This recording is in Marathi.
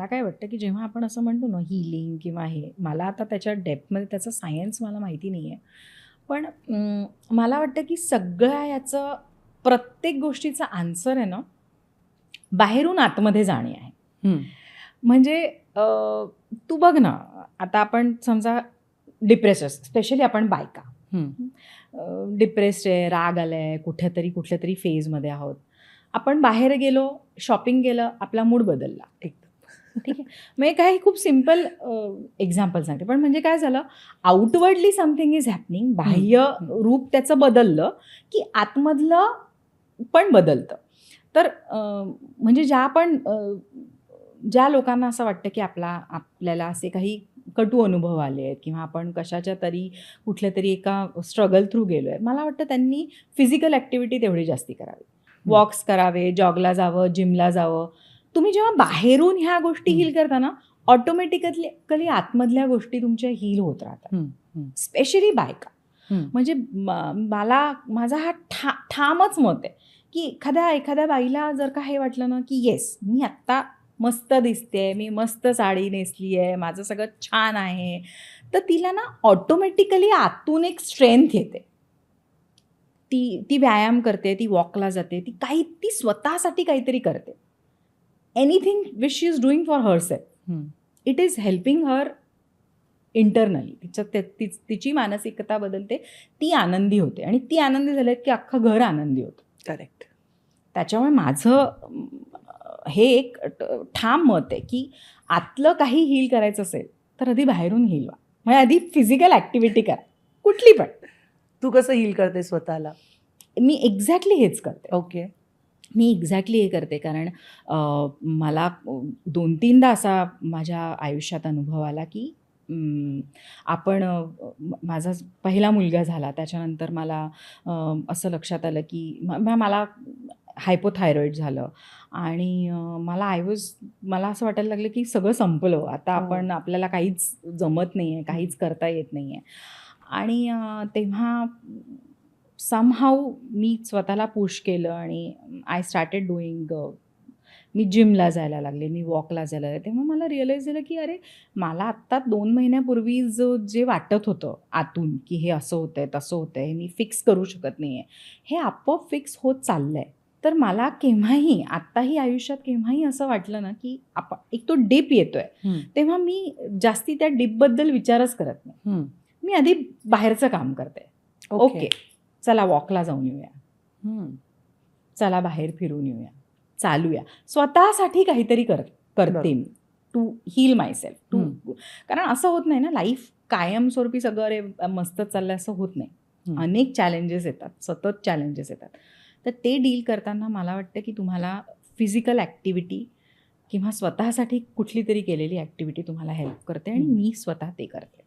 मला काय वाटतं की जेव्हा आपण असं म्हणतो ना हीलिंग किंवा हे, मला आता त्याच्या डेप्थमध्ये त्याचं सायन्स मला माहिती नाही आहे. पण मला वाटतं की सगळ्या याचं प्रत्येक गोष्टीचा आन्सर आहे ना, बाहेरून आतमध्ये जाणे आहे. हं. म्हणजे तू बघ ना, आता आपण समजा डिप्रेस स्पेशली आपण बायका हं. डिप्रेस्ड आहे, राग आलाय, कुठल्या तरी फेजमध्ये आहोत. आपण बाहेर गेलो, शॉपिंग केलं, आपला मूड बदलला. ठीक आहे. म्हणजे काही खूप सिंपल एक्झाम्पल सांगते. पण म्हणजे काय झालं, आउटवर्डली समथिंग इज हॅपनिंग, बाह्य रूप त्याचं बदललं, की आतमधलं पण बदलतं. तर म्हणजे ज्या लोकांना असं वाटतं, की आपल्याला असे काही कटू अनुभव आले आहेत किंवा आपण कशाच्या तरी कुठल्यातरी एका स्ट्रगल थ्रू गेलो आहे. मला वाटतं त्यांनी फिजिकल ॲक्टिव्हिटी तेवढी जास्ती करावी. वॉक्स करावे, जॉगला जावं, जावं. तुम्ही जेव्हा बाहेरून ह्या गोष्टी हील करता ना, ऑटोमॅटिकली आतमधल्या गोष्टी तुमच्या हील होत राहतात. स्पेशली बायका. म्हणजे माझा हा ठामच मत आहे, की एखाद्या बाईला जर का हे वाटलं ना, की येस मी आत्ता मस्त दिसते, मी मस्त साडी नेसली आहे, माझं सगळं छान आहे, तर तिला ना ऑटोमॅटिकली आतून एक स्ट्रेंथ येते. ती व्यायाम करते, ती वॉकला जाते, ती स्वतःसाठी काहीतरी करते. Anything which she is doing for herself. It is helping her internally. तिची मानसिकता बदलते, ती आनंदी होते आणि ती आनंदी झाली की अख्खं घर आनंदी होतं. करेक्ट. त्याच्यामुळे माझं हे एक ठाम मत आहे, की आतलं काही हील करायचं असेल तर आधी बाहेरून हील व्हा. म्हणजे आधी फिजिकल ॲक्टिव्हिटी करा, कुठली पण. तू कसं हील करते स्वतःला? मी एक्झॅक्टली हेच करते. ओके. मी एक्झॅक्टली हे करते कारण मला 2-3दा असा माझ्या आयुष्यात अनुभव आला, की आपण माझा पहिला मुलगा झाला. त्याच्यानंतर मला असं लक्षात आलं, की मला हायपोथायरॉईड झालं आणि मला असं वाटायला लागलं, की सगळं संपलं. आता आपल्याला काहीच जमत नाही आहे, काहीच करता येत नाही आहे. आणि तेव्हा समहाऊ मी स्वतःला पुश केलं आणि आय स्टार्टेड डुईंग मी जिमला जायला लागले, मी वॉकला जायला लागले. तेव्हा मला रिअलाईज झालं, की अरे मला आत्ता 2 महिन्यापूर्वी जे वाटत होतं आतून, की हे असं होतंय, तसं होतंय, हे मी फिक्स करू शकत नाही आहे. हे आपोआप फिक्स होत चाललंय. तर मला केव्हाही, आत्ताही आयुष्यात केव्हाही असं वाटलं ना, की एक तो डिप येतोय, तेव्हा मी जास्ती त्या डिपबद्दल विचारच करत नाही. मी आधी बाहेरचं काम करते. ओके. चला वॉकला जाऊन येऊया, चला बाहेर फिरून येऊया, चालूया. स्वतःसाठी काहीतरी करते मी टू हील मायसेल्फ. कारण असं होत नाही ना, लाईफ कायमस्वरूपी सगळं अरे मस्त चाललंय असं होत नाही. अनेक चॅलेंजेस येतात, सतत चॅलेंजेस येतात. तर ते डील करताना मला वाटतं की तुम्हाला फिजिकल ॲक्टिव्हिटी किंवा स्वतःसाठी कुठली तरी केलेली ॲक्टिव्हिटी तुम्हाला हेल्प करते आणि मी स्वतः ते करते.